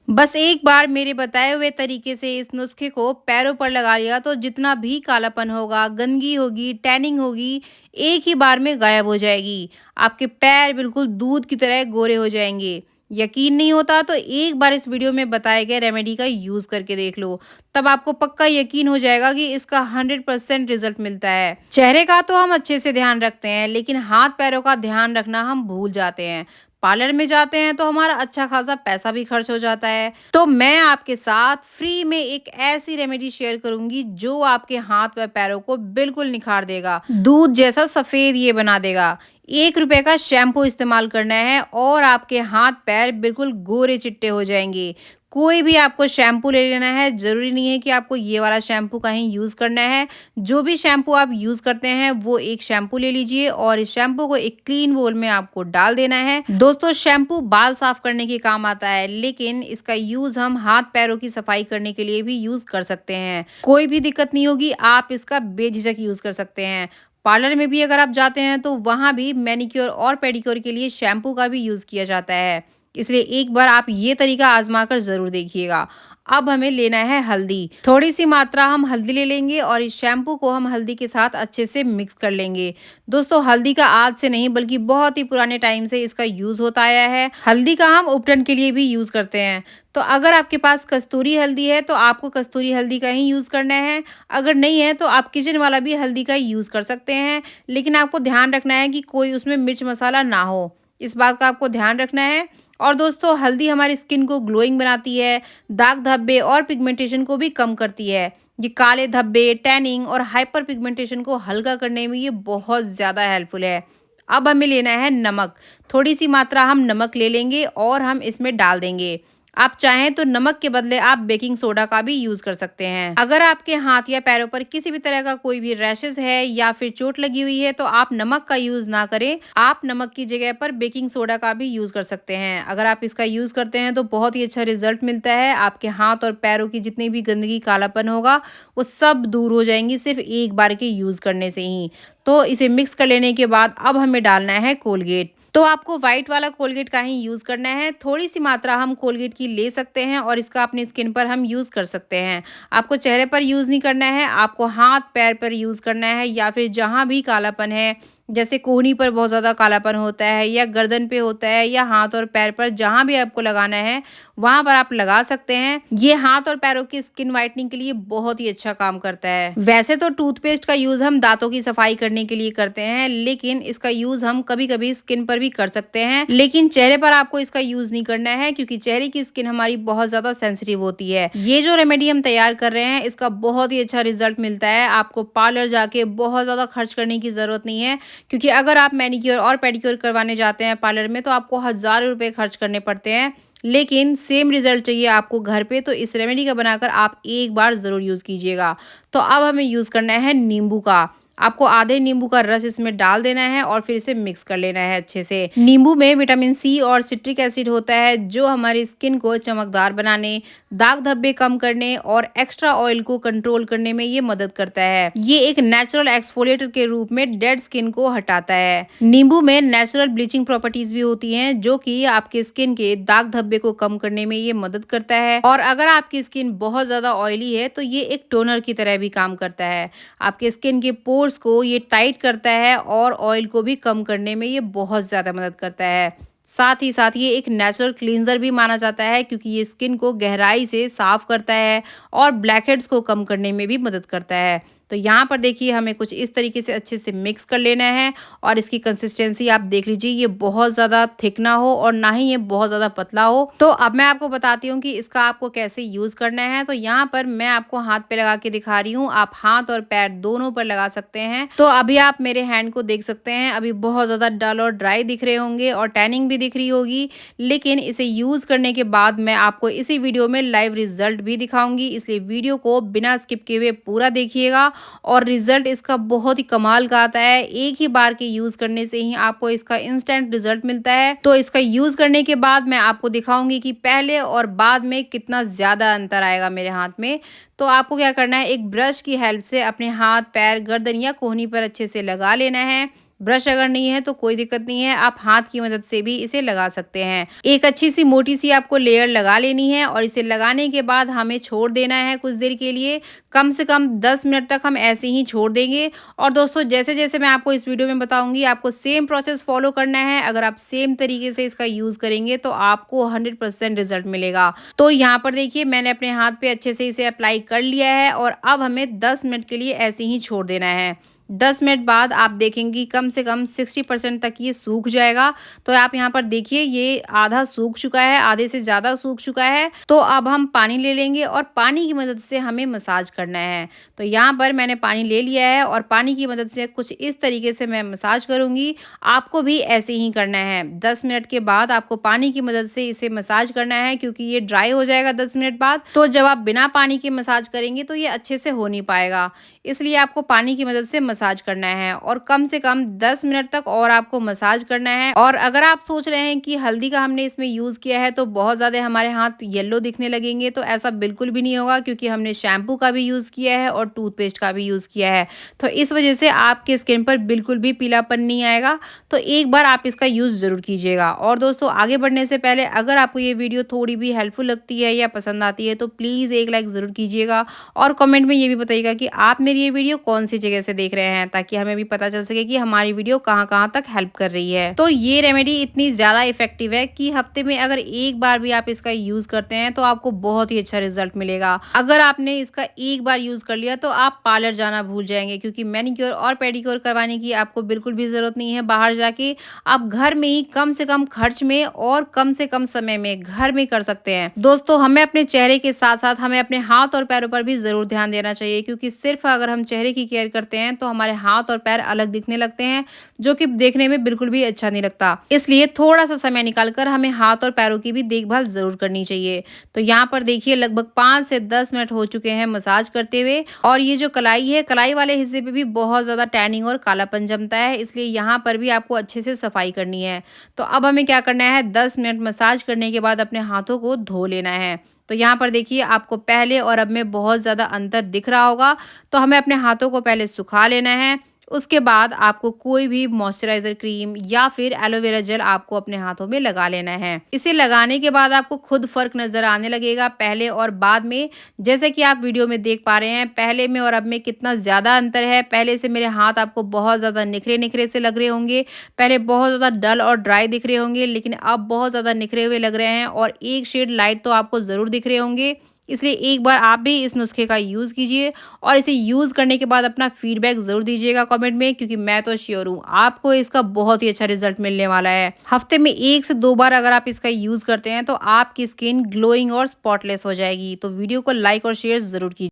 बस एक बार मेरे बताए हुए तरीके से इस नुस्खे को पैरों पर लगा लिया तो जितना भी कालापन होगा, गंदगी होगी, टैनिंग होगी, एक ही बार में गायब हो जाएगी। आपके पैर बिल्कुल दूध की तरह गोरे हो जाएंगे। यकीन नहीं होता तो एक बार इस वीडियो में बताए गए रेमेडी का यूज करके देख लो। तब आपको पक्का यकीन हो जाएगा कि इसका 100% रिजल्ट मिलता है। चेहरे का तो हम अच्छे से ध्यान रखते हैं, लेकिन हाथ पैरों का ध्यान रखना हम भूल जाते हैं। पार्लर में जाते हैं तो हमारा अच्छा खासा पैसा भी खर्च हो जाता है। तो मैं आपके साथ फ्री में एक ऐसी रेमेडी शेयर करूंगी जो आपके हाथ व पैरों को बिल्कुल निखार देगा, दूध जैसा सफेद ये बना देगा। 1 रुपए का शैम्पू इस्तेमाल करना है और आपके हाथ पैर बिल्कुल गोरे चिट्टे हो जाएंगे। कोई भी आपको शैम्पू ले लेना है, जरूरी नहीं है कि आपको ये वाला शैम्पू का ही यूज करना है। जो भी शैम्पू आप यूज करते हैं वो एक शैम्पू ले लीजिए और इस शैम्पू को एक क्लीन बोल में आपको डाल देना है। दोस्तों, शैम्पू बाल साफ करने के काम आता है, लेकिन इसका यूज हम हाथ पैरों की सफाई करने के लिए भी यूज कर सकते हैं। कोई भी दिक्कत नहीं होगी, आप इसका बेझिझक यूज कर सकते हैं। पार्लर में भी अगर आप जाते हैं तो वहां भी मैनिक्योर और पेडिक्योर के लिए शैम्पू का भी यूज किया जाता है। इसलिए एक बार आप ये तरीका आजमा कर जरूर देखिएगा। अब हमें लेना है हल्दी। थोड़ी सी मात्रा हम हल्दी ले लेंगे और इस शैम्पू को हम हल्दी के साथ अच्छे से मिक्स कर लेंगे। दोस्तों, हल्दी का आज से नहीं बल्कि बहुत ही पुराने टाइम से इसका यूज होता आया है। हल्दी का हम उपटन के लिए भी यूज करते हैं। तो अगर आपके पास कस्तूरी हल्दी है तो आपको कस्तूरी हल्दी का ही यूज करना है। अगर नहीं है तो आप किचन वाला भी हल्दी का यूज कर सकते हैं, लेकिन आपको ध्यान रखना है कि कोई उसमें मिर्च मसाला ना हो। इस बात का आपको ध्यान रखना है। और दोस्तों, हल्दी हमारी स्किन को ग्लोइंग बनाती है, दाग धब्बे और पिगमेंटेशन को भी कम करती है। ये काले धब्बे, टैनिंग और हाइपर पिगमेंटेशन को हल्का करने में ये बहुत ज़्यादा हेल्पफुल है। अब हमें लेना है नमक। थोड़ी सी मात्रा हम नमक ले लेंगे और हम इसमें डाल देंगे। आप चाहें तो नमक के बदले आप बेकिंग सोडा का भी यूज कर सकते हैं। अगर आपके हाथ या पैरों पर किसी भी तरह का कोई भी रैशेस है या फिर चोट लगी हुई है तो आप नमक का यूज ना करें। आप नमक की जगह पर बेकिंग सोडा का भी यूज कर सकते हैं। अगर आप इसका यूज करते हैं तो बहुत ही अच्छा रिजल्ट मिलता है। आपके हाथ और पैरों की जितनी भी गंदगी, कालापन होगा वो सब दूर हो जाएंगी सिर्फ एक बार के यूज करने से ही। तो इसे मिक्स कर लेने के बाद अब हमें डालना है कोलगेट। तो आपको व्हाइट वाला कोलगेट का ही यूज करना है। थोड़ी सी मात्रा हम कोलगेट की ले सकते हैं और इसका अपनी स्किन पर हम यूज कर सकते हैं। आपको चेहरे पर यूज नहीं करना है, आपको हाथ पैर पर यूज करना है या फिर जहां भी कालापन है, जैसे कोहनी पर बहुत ज्यादा कालापन होता है या गर्दन पे होता है या हाथ और पैर पर, जहां भी आपको लगाना है वहां पर आप लगा सकते हैं। ये हाथ और पैरों की स्किन व्हाइटनिंग के लिए बहुत ही अच्छा काम करता है। वैसे तो टूथपेस्ट का यूज हम दांतों की सफाई करने के लिए करते हैं, लेकिन इसका यूज हम कभी कभी स्किन पर भी कर सकते हैं। लेकिन चेहरे पर आपको इसका यूज नहीं करना है, क्योंकि चेहरे की स्किन हमारी बहुत ज्यादा सेंसिटिव होती है। ये जो रेमेडी हम तैयार कर रहे हैं इसका बहुत ही अच्छा रिजल्ट मिलता है। आपको पार्लर जाके बहुत ज्यादा खर्च करने की जरूरत नहीं है, क्योंकि अगर आप मैनिक्योर और पेडिक्योर करवाने जाते हैं पार्लर में तो आपको हजारों रुपए खर्च करने पड़ते हैं। लेकिन सेम रिजल्ट चाहिए आपको घर पे, तो इस रेमेडी का बनाकर आप एक बार जरूर यूज कीजिएगा। तो अब हमें यूज करना है नींबू का। आपको आधे नींबू का रस इसमें डाल देना है और फिर इसे मिक्स कर लेना है अच्छे से। नींबू में विटामिन सी और सिट्रिक एसिड होता है जो हमारी स्किन को चमकदार बनाने, दाग धब्बे कम करने और एक्स्ट्रा ऑयल को कंट्रोल करने में ये मदद करता है। ये एक नेचुरल एक्सफोलिएटर के रूप में डेड स्किन को हटाता है। नींबू में नेचुरल ब्लीचिंग प्रॉपर्टीज भी होती हैं जो कि आपके स्किन के दाग धब्बे को कम करने में ये मदद करता है। और अगर आपकी स्किन बहुत ज्यादा ऑयली है तो ये एक टोनर की तरह भी काम करता है। आपके स्किन के पोर्स को ये टाइट करता है और ऑयल को भी कम करने में ये बहुत ज्यादा मदद करता है। साथ ही साथ ये एक नेचुरल क्लींजर भी माना जाता है, क्योंकि ये स्किन को गहराई से साफ करता है और ब्लैकहेड्स को कम करने में भी मदद करता है। तो यहाँ पर देखिए हमें कुछ इस तरीके से अच्छे से मिक्स कर लेना है और इसकी कंसिस्टेंसी आप देख लीजिए, ये बहुत ज़्यादा थिक ना हो और ना ही ये बहुत ज़्यादा पतला हो। तो अब मैं आपको बताती हूँ कि इसका आपको कैसे यूज़ करना है। तो यहाँ पर मैं आपको हाथ पे लगा के दिखा रही हूँ, आप हाथ और पैर दोनों पर लगा सकते हैं। तो अभी आप मेरे हैंड को देख सकते हैं, अभी बहुत ज़्यादा डल और ड्राई दिख रहे होंगे और टैनिंग भी दिख रही होगी, लेकिन इसे यूज़ करने के बाद मैं आपको इसी वीडियो में लाइव रिजल्ट भी दिखाऊंगी, इसलिए वीडियो को बिना स्किप किए हुए पूरा देखिएगा। और रिजल्ट इसका बहुत ही कमाल का आता है। एक ही बार के यूज करने से ही आपको इसका इंस्टेंट रिजल्ट मिलता है। तो इसका यूज करने के बाद मैं आपको दिखाऊंगी कि पहले और बाद में कितना ज्यादा अंतर आएगा मेरे हाथ में। तो आपको क्या करना है, एक ब्रश की हेल्प से अपने हाथ, पैर, गर्दन या कोहनी पर अच्छे से लगा लेना है। ब्रश अगर नहीं है तो कोई दिक्कत नहीं है, आप हाथ की मदद से भी इसे लगा सकते हैं। एक अच्छी सी मोटी सी आपको लेयर लगा लेनी है और इसे लगाने के बाद हमें छोड़ देना है कुछ देर के लिए, कम से कम 10 मिनट तक हम ऐसे ही छोड़ देंगे। और दोस्तों जैसे-जैसे मैं आपको इस वीडियो में बताऊँगी, आपको सेम प्रोसेस फ़ॉलो करना है। अगर आप सेम तरीके से इसका यूज़ करेंगे तो आपको 100% रिज़ल्ट मिलेगा। तो यहाँ पर देखिए मैंने अपने हाथ पे अच्छे से इसे अप्लाई कर लिया है और अब हमें 10 मिनट के लिए ऐसे ही छोड़ देना है। 10 मिनट बाद आप देखेंगी कम से कम 60% तक ये सूख जाएगा। तो आप यहाँ पर देखिए ये आधा सूख चुका है, आधे से ज़्यादा सूख चुका है। तो अब हम पानी ले लेंगे और पानी की मदद से हमें मसाज करना है। तो यहाँ पर मैंने पानी ले लिया है और पानी की मदद से कुछ इस तरीके से मैं मसाज करूँगी। आपको भी ऐसे ही करना है। 10 मिनट के बाद आपको पानी की मदद से इसे मसाज करना है, क्योंकि ये ड्राई हो जाएगा 10 मिनट बाद। तो जब आप बिना पानी के मसाज करेंगे तो ये अच्छे से हो नहीं पाएगा। इसलिए आपको पानी की मदद से मसाज करना है और कम से कम 10 मिनट तक और आपको मसाज करना है। और अगर आप सोच रहे हैं कि हल्दी का हमने इसमें यूज़ किया है तो बहुत ज़्यादा हमारे हाथ येलो दिखने लगेंगे, तो ऐसा बिल्कुल भी नहीं होगा, क्योंकि हमने शैम्पू का भी यूज़ किया है और टूथपेस्ट का भी यूज़ किया है। तो इस वजह से आपके स्किन पर बिल्कुल भी पीलापन नहीं आएगा। तो एक बार आप इसका यूज़ ज़रूर कीजिएगा। और दोस्तों आगे बढ़ने से पहले अगर आपको ये वीडियो थोड़ी भी हेल्पफुल लगती है या पसंद आती है तो प्लीज़ एक लाइक ज़रूर कीजिएगा और कमेंट में ये भी बताइएगा कि आप मेरी ये वीडियो कौन सी जगह से देख रहे हैं, ताकि हमें भी पता चल सके कि हमारी वीडियो कहाँ-कहाँ तक हेल्प कर रही है। तो ये रेमेडी इतनी ज़्यादा इफेक्टिव है कि हफ्ते में अगर एक बार भी आप इसका यूज़ करते हैं तो आपको बहुत ही अच्छा रिजल्ट मिलेगा। अगर आपने इसका एक बार यूज़ कर लिया तो आप पार्लर जाना भूल जाएंगे, क्योंकि मैनीक्योर और पेडिक्योर करवाने की आपको बिल्कुल भी ज़रूरत नहीं है बाहर जाके। आप घर में ही कम से कम खर्च में और कम से कम समय में घर में कर सकते हैं। दोस्तों हमें अपने चेहरे के साथ-साथ हमें अपने हाथ और पैरों पर भी ज़रूर ध्यान देना चाहिए, क्योंकि सिर्फ अगर हम चेहरे की केयर करते हैं तो हमारे हाथ और पैर अलग दिखने लगते हैं, जो कि देखने में बिल्कुल भी अच्छा नहीं लगता। इसलिए थोड़ा-सा समय निकाल कर हमें हाथ और पैरों की भी देखभाल ज़रूर करनी चाहिए। तो यहाँ पर देखिए लगभग 5 से 10 मिनट हो चुके हैं मसाज करते हुए, और ये जो कलाई है, कलाई वाले हिस्से पे भी बहुत ज़्यादा टैनिंग और कालापन जमता है, इसलिए यहाँ पर भी आपको अच्छे से सफाई करनी है। तो अब हमें क्या करना है, 10 मिनट मसाज करने के बाद अपने हाथों को धो लेना है। तो यहाँ पर देखिए आपको पहले और अब में बहुत ज़्यादा अंतर दिख रहा होगा। तो हमें अपने हाथों को पहले सुखा लेना है। उसके बाद आपको कोई भी मॉइस्चराइज़र क्रीम या फिर एलोवेरा जेल आपको अपने हाथों में लगा लेना है। इसे लगाने के बाद आपको खुद फ़र्क नज़र आने लगेगा पहले और बाद में। जैसे कि आप वीडियो में देख पा रहे हैं, पहले में और अब में कितना ज़्यादा अंतर है। पहले से मेरे हाथ आपको बहुत ज़्यादा निखरे-निखरे से लग रहे होंगे। पहले बहुत ज़्यादा डल और ड्राई दिख रहे होंगे, लेकिन अब बहुत ज़्यादा निखरे हुए लग रहे हैं और एक शेड लाइट तो आपको ज़रूर दिख रहे होंगे। इसलिए एक बार आप भी इस नुस्खे का यूज़ कीजिए और इसे यूज़ करने के बाद अपना फीडबैक ज़रूर दीजिएगा कमेंट में, क्योंकि मैं तो श्योर हूँ आपको इसका बहुत ही अच्छा रिजल्ट मिलने वाला है। हफ्ते में 1 से 2 बार अगर आप इसका यूज़ करते हैं तो आपकी स्किन ग्लोइंग और स्पॉटलेस हो जाएगी। तो वीडियो को लाइक और शेयर ज़रूर कीजिए।